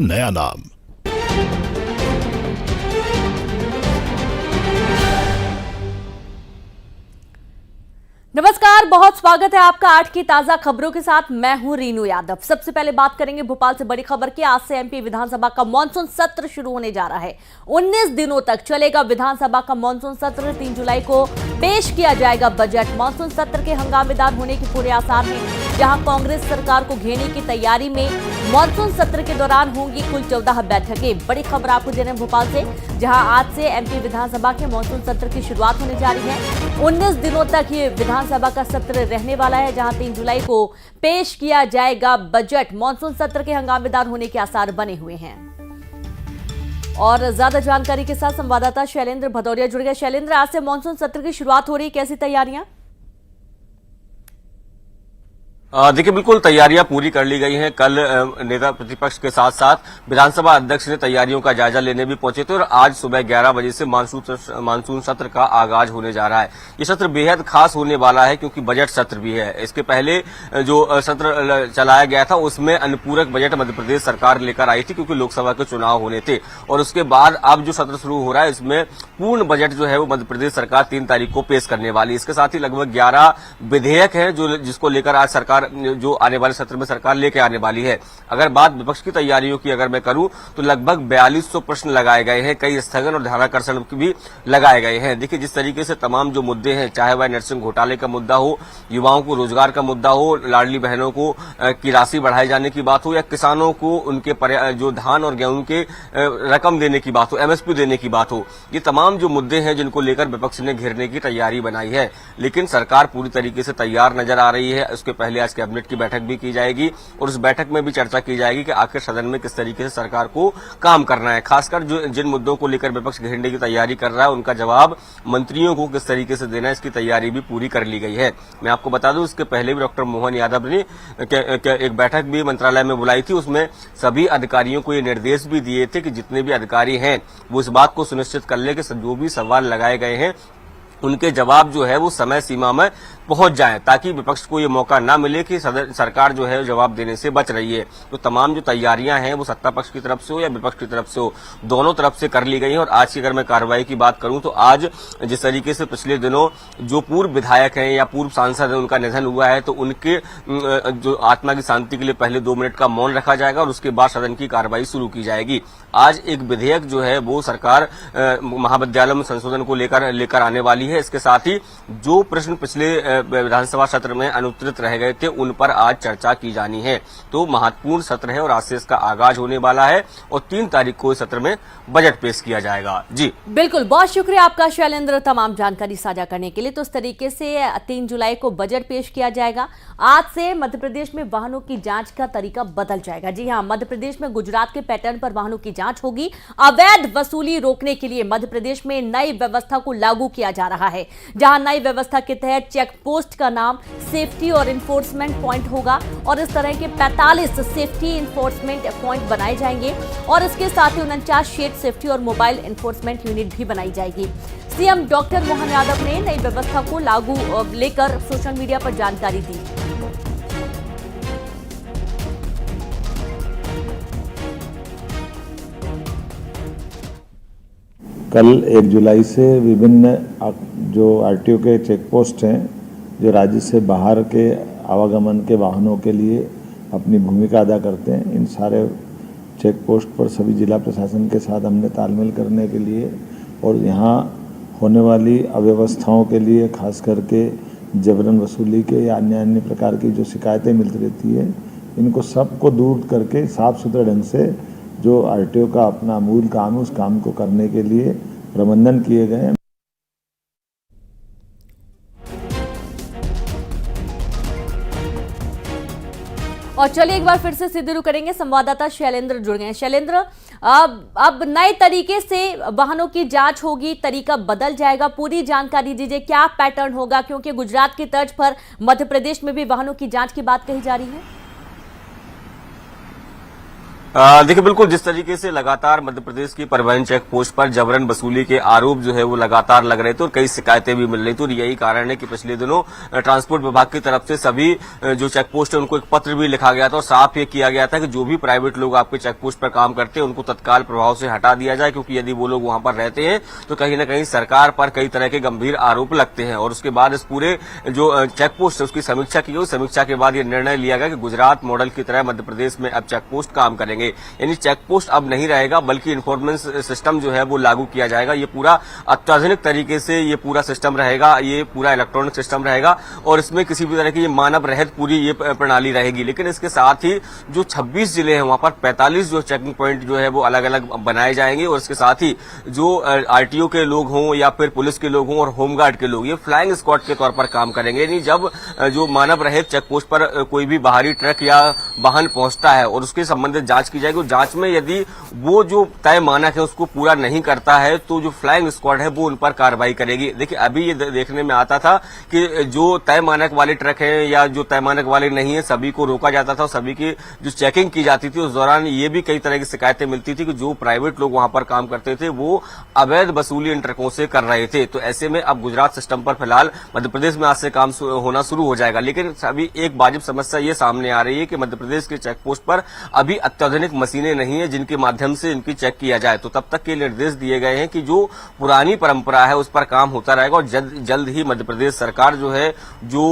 नया नाम। नमस्कार, बहुत स्वागत है आपका 8 की ताजा खबरों के साथ। मैं हूं रीनू यादव। सबसे पहले बात करेंगे भोपाल से बड़ी खबर की। आज से एमपी विधानसभा का मानसून सत्र शुरू होने जा रहा है। 19 दिनों तक चलेगा विधानसभा का मानसून सत्र। 3 जुलाई को पेश किया जाएगा बजट। मानसून सत्र के हंगामेदार होने के पूरे आसार हैं। जहां कांग्रेस सरकार को घेरने की तैयारी में मानसून सत्र के दौरान होंगी कुल 14 बैठकें। बड़ी खबर आपको दे रहे हैं भोपाल से, जहां आज से एमपी विधानसभा के मानसून सत्र की शुरुआत होने जा रही है। 19 दिनों तक ये विधानसभा का सत्र रहने वाला है, जहां 3 जुलाई को पेश किया जाएगा बजट। मानसून सत्र के हंगामेदार होने के आसार बने हुए हैं। और ज्यादा जानकारी के साथ संवाददाता शैलेंद्र भदौरिया जुड़ गए। शैलेंद्र, आज से मानसून सत्र की शुरुआत हो रही है, कैसी तैयारियां? देखिए, बिल्कुल तैयारियां पूरी कर ली गई हैं। कल नेता प्रतिपक्ष के साथ साथ विधानसभा अध्यक्ष ने तैयारियों का जायजा लेने भी पहुंचे थे और आज सुबह 11 बजे से मानसून सत्र का आगाज होने जा रहा है। ये सत्र बेहद खास होने वाला है क्योंकि बजट सत्र भी है। इसके पहले जो सत्र चलाया गया था उसमें अनुपूरक बजट मध्य प्रदेश सरकार लेकर आई थी क्योंकि लोकसभा के चुनाव होने थे, और उसके बाद अब जो सत्र शुरू हो रहा है इसमें पूर्ण बजट जो है वो मध्य प्रदेश सरकार 3 तारीख को पेश करने वाली है। इसके साथ ही लगभग 11 विधेयक हैं जिसको लेकर आज सरकार जो आने वाले सत्र में सरकार लेके आने वाली है। अगर बात विपक्ष की तैयारियों की अगर मैं करूं तो लगभग 4200 प्रश्न लगाए गए हैं। कई स्थगन और ध्यानाकर्षण भी लगाए गए हैं। देखिए, जिस तरीके से तमाम जो मुद्दे हैं, चाहे वह नर्सिंग घोटाले का मुद्दा हो, युवाओं को रोजगार का मुद्दा हो, लाडली बहनों को की राशि बढ़ाए जाने की बात हो, या किसानों को उनके जो धान और गेहूं के रकम देने की बात हो, एमएसपी देने की बात हो, ये तमाम जो मुद्दे हैं जिनको लेकर विपक्ष ने घेरने की तैयारी बनाई है। लेकिन सरकार पूरी तरीके से तैयार नजर आ रही है। उसके पहले आज कैबिनेट की बैठक भी की जाएगी और उस बैठक में भी चर्चा की जाएगी कि आखिर सदन में किस तरीके से सरकार को काम करना है। खासकर जिन मुद्दों को लेकर विपक्ष घेरने की तैयारी कर रहा है उनका जवाब मंत्रियों को किस तरीके से देना है, इसकी तैयारी भी पूरी कर ली गई है। मैं आपको बता दूं, इसके पहले भी डॉक्टर मोहन यादव ने एक बैठक भी मंत्रालय में बुलाई थी। उसमें सभी अधिकारियों को ये निर्देश भी दिए थे कि जितने भी अधिकारी हैं वो इस बात को सुनिश्चित कर ले कि जो भी सवाल लगाए गए हैं उनके जवाब जो है वो समय सीमा में पहुंच जाए, ताकि विपक्ष को ये मौका ना मिले कि सरकार जो है जवाब देने से बच रही है। तो तमाम जो तैयारियां हैं वो सत्ता पक्ष की तरफ से हो या विपक्ष की तरफ से हो, दोनों तरफ से कर ली गई हैं। और आज की अगर मैं कार्रवाई की बात करूं तो आज जिस तरीके से पिछले दिनों जो पूर्व विधायक हैं या पूर्व सांसद हैं उनका निधन हुआ है, तो उनके जो आत्मा की शांति के लिए पहले 2 मिनट का मौन रखा जाएगा और उसके बाद सदन की कार्रवाई शुरू की जाएगी। आज एक विधेयक जो है वो सरकार महाविद्यालयों में संशोधन को लेकर आने वाली है। इसके साथ ही जो प्रश्न पिछले विधानसभा सत्र में अनुत्तरित रह गए थे उन पर आज चर्चा की जानी है। तो महत्वपूर्ण सत्र है और आज से इसका आगाज होने वाला है और 3 तारीख को इस सत्र में बजट पेश किया जाएगा। जी बिल्कुल, बहुत शुक्रिया आपका शैलेंद्र तमाम जानकारी साझा करने के लिए। तो इस तरीके से 3 जुलाई को बजट पेश किया जाएगा। आज से मध्य प्रदेश में वाहनों की जांच का तरीका बदल जाएगा। जी हाँ, मध्य प्रदेश में गुजरात के पैटर्न पर वाहनों की जांच होगी। अवैध वसूली रोकने के लिए मध्य प्रदेश में नई व्यवस्था को लागू किया जा रहा है, जहां नई व्यवस्था के तहत चेक पोस्ट का नाम सेफ्टी और इन्फोर्समेंट पॉइंट होगा और इस तरह के 45 सेफ्टी इन्फोर्समेंट पॉइंट बनाए जाएंगे और इसके साथ ही 49 शेड सेफ्टी और मोबाइल इन्फोर्समेंट यूनिट भी बनाई जाएगी। सीएम डॉक्टर मोहन यादव ने नई व्यवस्था को लागू लेकर सोशल मीडिया पर जानकारी दी। कल 1 जुलाई से विभिन्न जो आरटीओ के चेक पोस्ट हैं जो राज्य से बाहर के आवागमन के वाहनों के लिए अपनी भूमिका अदा करते हैं, इन सारे चेक पोस्ट पर सभी जिला प्रशासन के साथ हमने तालमेल करने के लिए और यहाँ होने वाली अव्यवस्थाओं के लिए, खास करके जबरन वसूली के या अन्य अन्य प्रकार की जो शिकायतें मिलती रहती है, इनको सबको दूर करके साफ सुथरे ढंग से जो आरटीओ का अपना मूल काम है उस काम को करने के लिए प्रबंधन किए गए हैं। और चलिए एक बार फिर से सीधे रुख करेंगे, संवाददाता शैलेंद्र जुड़ गए हैं। शैलेंद्र, अब नए तरीके से वाहनों की जांच होगी, तरीका बदल जाएगा, पूरी जानकारी दीजिए, क्या पैटर्न होगा, क्योंकि गुजरात की तर्ज पर मध्य प्रदेश में भी वाहनों की जांच की बात कही जा रही है। देखिए बिल्कुल जिस तरीके से लगातार मध्य प्रदेश की परिवहन चेक पोस्ट पर जबरन वसूली के आरोप जो है वो लगातार लग रहे थे और कई शिकायतें भी मिल रही थी और यही कारण है कि पिछले दिनों ट्रांसपोर्ट विभाग की तरफ से सभी जो चेक पोस्ट है उनको एक पत्र भी लिखा गया था और साफ ये किया गया था कि जो भी प्राइवेट लोग आपके चेक पोस्ट पर काम करते हैं उनको तत्काल प्रभाव से हटा दिया जाए, क्योंकि यदि वो लोग वहां पर रहते हैं तो कहीं न कहीं सरकार पर कई तरह के गंभीर आरोप लगते हैं। और उसके बाद इस पूरे जो चेक पोस्ट है उसकी समीक्षा की गई। समीक्षा के बाद यह निर्णय लिया गया कि गुजरात मॉडल की तरह मध्य प्रदेश में अब चेक पोस्ट काम करेंगे, यानी चेक पोस्ट अब नहीं रहेगा बल्कि इन्फॉर्मेंस सिस्टम जो है वो लागू किया जाएगा। ये पूरा अत्याधुनिक तरीके से ये पूरा सिस्टम रहेगा, ये पूरा इलेक्ट्रॉनिक सिस्टम रहेगा और इसमें किसी भी तरह की ये मानव रहित पूरी ये प्रणाली रहेगी। लेकिन इसके साथ ही जो 26 जिले हैं वहां पर 45 जो चेकिंग पॉइंट जो है वो अलग अलग बनाए जाएंगे और इसके साथ ही जो आरटीओ के लोग हों या फिर पुलिस के लोग हों और होमगार्ड के लोग ये फ्लाइंग स्क्वाड के तौर पर काम करेंगे। यानी जब जो मानव रहित चेक पोस्ट पर कोई भी बाहरी ट्रक या वाहन पहुंचता है और उसके संबंधित जांच की जाएगी, जांच में यदि वो जो तय मानक है उसको पूरा नहीं करता है तो जो फ्लाइंग स्क्वाड है वो उन पर कार्रवाई करेगी। देखिए अभी ये देखने में आता था कि जो तय मानक वाले ट्रक हैं या जो तय मानक वाले नहीं है सभी को रोका जाता था और सभी की जो चेकिंग की जाती थी उस दौरान ये भी कई तरह की शिकायतें मिलती थी कि जो प्राइवेट लोग वहां पर काम करते थे वो अवैध वसूली इन ट्रकों से कर रहे थे। तो ऐसे में अब गुजरात सिस्टम पर फिलहाल मध्य प्रदेश में आज से काम होना शुरू हो जाएगा। लेकिन अभी एक वाजिब समस्या ये सामने आ रही है कि मध्य प्रदेश के चेक पोस्ट पर अभी अत्याधुनिक मशीनें नहीं है जिनके माध्यम से इनकी चेक किया जाए। तो तब तक के निर्देश दिए गए हैं कि जो पुरानी परंपरा है उस पर काम होता रहेगा और जल्द ही मध्य प्रदेश सरकार जो है जो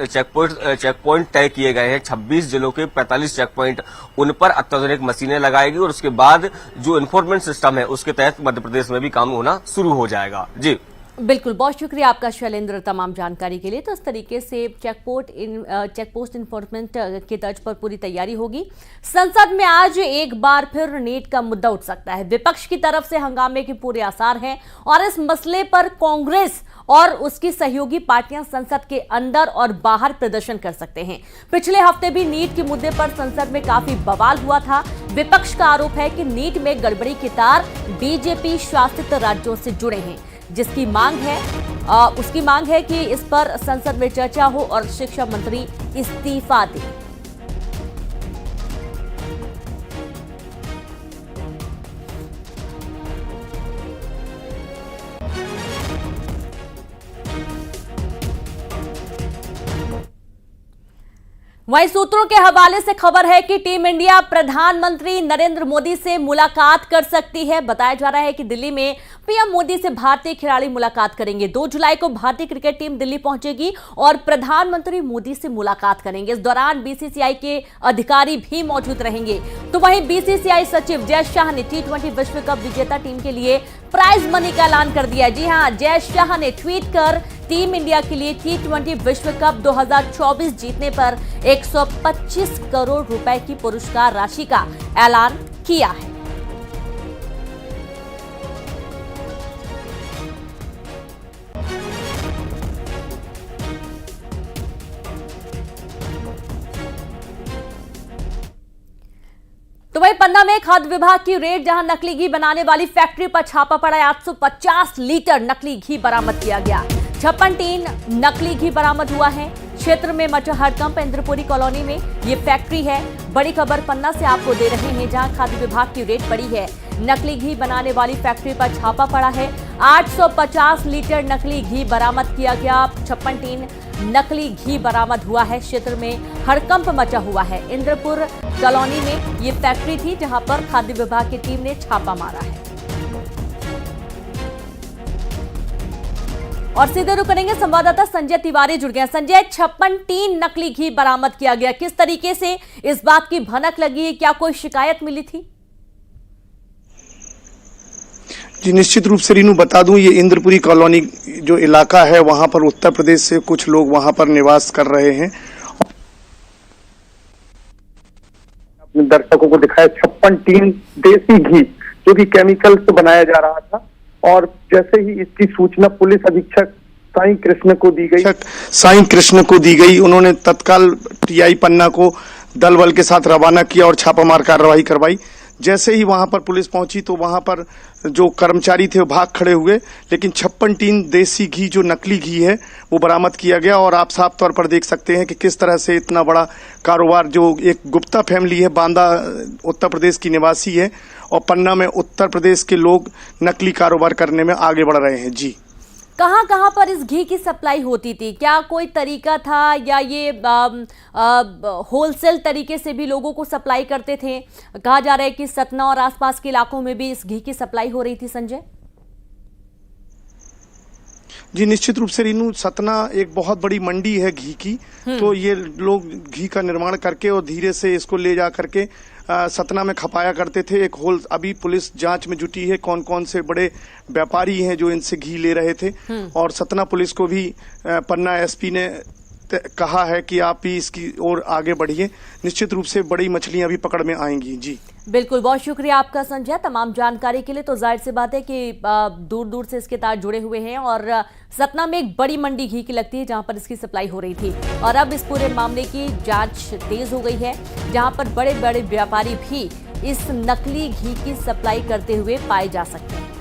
चेक पॉइंट तय किए गए हैं 26 जिलों के 45 चेक पॉइंट उन पर अत्याधुनिक मशीनें लगाएगी और उसके बाद जो इन्फोर्समेंट सिस्टम है उसके तहत मध्य प्रदेश में भी काम होना शुरू हो जाएगा। जी बिल्कुल, बहुत शुक्रिया आपका शैलेंद्र तमाम जानकारी के लिए। तो इस तरीके से चेक पोस्ट इन्फोर्समेंट की तर्ज पर पूरी तैयारी होगी। संसद में आज एक बार फिर नीट का मुद्दा उठ सकता है। विपक्ष की तरफ से हंगामे के पूरे आसार हैं और इस मसले पर कांग्रेस और उसकी सहयोगी पार्टियां संसद के अंदर और बाहर प्रदर्शन कर सकते हैं। पिछले हफ्ते भी नीट के मुद्दे पर संसद में काफी बवाल हुआ था। विपक्ष का आरोप है कि नीट में गड़बड़ी के तार बीजेपी शासित राज्यों से जुड़े हैं, जिसकी उसकी मांग है कि इस पर संसद में चर्चा हो और शिक्षा मंत्री इस्तीफा दें। वहीं सूत्रों के हवाले से खबर है कि टीम इंडिया प्रधानमंत्री नरेंद्र मोदी से मुलाकात कर सकती है। बताया जा रहा है कि दिल्ली में पीएम मोदी से भारतीय खिलाड़ी मुलाकात करेंगे। 2 जुलाई को भारतीय क्रिकेट टीम दिल्ली पहुंचेगी और प्रधानमंत्री मोदी से मुलाकात करेंगे। इस दौरान बीसीसीआई के अधिकारी भी मौजूद रहेंगे। तो वहीं बीसीसीआई सचिव जय शाह ने T20 विश्व कप विजेता टीम के लिए प्राइज मनी का ऐलान कर दिया है। जी हां, जय शाह ने ट्वीट कर टीम इंडिया के लिए T20 विश्व कप 2024 जीतने पर 125 करोड़ रुपए की पुरस्कार राशि का ऐलान किया है। तो वही पन्ना में खाद्य विभाग की रेड, जहां नकली घी बनाने वाली फैक्ट्री पर छापा पड़ा। 850 लीटर नकली घी बरामद किया गया। 56 टीन नकली घी बरामद हुआ है। क्षेत्र में मचा हड़कंप। इंद्रपुरी कॉलोनी में ये फैक्ट्री है। बड़ी खबर पन्ना से आपको दे रहे हैं, जहां खाद्य विभाग की रेड पड़ी है। नकली घी बनाने वाली फैक्ट्री पर छापा पड़ा है। 850 लीटर नकली घी बरामद किया गया। 56 टीन नकली घी बरामद हुआ है। क्षेत्र में हड़कंप मचा हुआ है। इंद्रपुर कॉलोनी में ये फैक्ट्री थी, जहां पर खाद्य विभाग की टीम ने छापा मारा है। और सीधे रुक करेंगे, संवाददाता संजय तिवारी जुड़ गए। संजय, 56 टीन नकली घी बरामद किया गया, किस तरीके से इस बात की भनक लगी, क्या कोई शिकायत मिली थी? जी निश्चित रूप से रीनू बता दूं, ये इंद्रपुरी कॉलोनी जो इलाका है वहां पर उत्तर प्रदेश से कुछ लोग वहां पर निवास कर रहे हैं। अपने दर्शकों को दिखाया 56 टीन देसी घी जो कि केमिकल से बनाया जा रहा था और जैसे ही इसकी सूचना पुलिस अधीक्षक साईं कृष्ण को दी गई, उन्होंने तत्काल टीआई पन्ना को दल बल के साथ रवाना किया और छापामार कार्रवाई करवाई। जैसे ही वहां पर पुलिस पहुंची तो वहां पर जो कर्मचारी थे वो भाग खड़े हुए, लेकिन 56 टीन देसी घी जो नकली घी है वो बरामद किया गया। और आप साफ तौर पर देख सकते हैं कि किस तरह से इतना बड़ा कारोबार, जो एक गुप्ता फैमिली है, बांदा उत्तर प्रदेश की निवासी है, और पन्ना में उत्तर प्रदेश के लोग नकली कारोबार करने में आगे बढ़ रहे हैं। जी, कहाँ कहाँ पर इस घी की सप्लाई होती थी? क्या कोई तरीका था या ये होलसेल तरीके से भी लोगों को सप्लाई करते थे? कहा जा रहा है कि सतना और आसपास के इलाकों में भी इस घी की सप्लाई हो रही थी। संजय जी, निश्चित रूप से रीनू, सतना एक बहुत बड़ी मंडी है घी की, तो ये लोग घी का निर्माण करके और धीरे से इसको ले जा करके सतना में खपाया करते थे। अभी पुलिस जांच में जुटी है कौन कौन से बड़े व्यापारी हैं जो इनसे घी ले रहे थे, और सतना पुलिस को भी पन्ना एसपी ने कहा है कि आप भी इसकी ओर आगे बढ़िए। निश्चित रूप से बड़ी मछलियां भी पकड़ में आएंगी। जी बिल्कुल, बहुत शुक्रिया आपका संजय तमाम जानकारी के लिए। तो जाहिर सी बात है कि दूर दूर से इसके तार जुड़े हुए हैं और सतना में एक बड़ी मंडी घी की लगती है जहां पर इसकी सप्लाई हो रही थी, और अब इस पूरे मामले की जांच तेज हो गई है जहां पर बड़े बड़े व्यापारी भी इस नकली घी की सप्लाई करते हुए पाए जा सकते हैं।